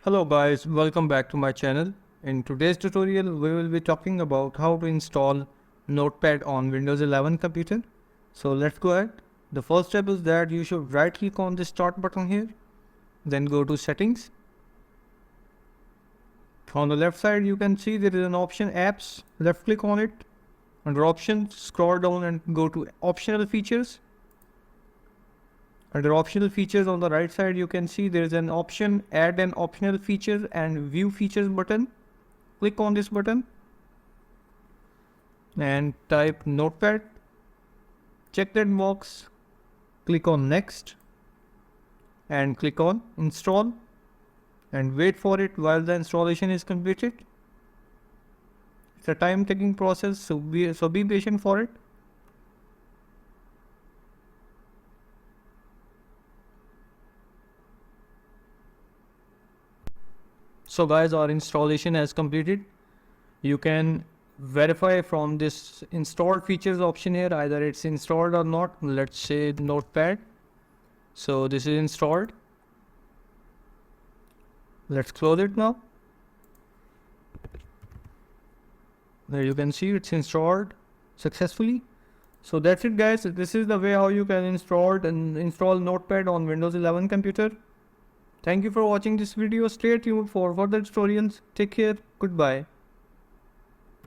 Hello guys, welcome back to my channel. In today's tutorial, we will be talking about how to install Notepad on Windows 11 computer. So let's go ahead. The first step is that you should right click on the start button here. Then go to settings. On the left side, you can see there is an option apps. Left click on it. Under options, scroll down and go to optional features. Under optional features on the right side, you can see there is an option add an optional feature and view features button. Click on this button and type Notepad. Check that box. Click on next and click on install and wait for it while the installation is completed. It's a time taking process, so be patient for it. So guys, our installation has completed. You can verify from this installed features option here, either it's installed or not. Let's say Notepad. So this is installed. Let's close it now. There you can see it's installed successfully. So that's it guys. This is the way how you can install Notepad on Windows 11 computer. Thank you for watching this video. Stay tuned for further tutorials. Take care. Goodbye.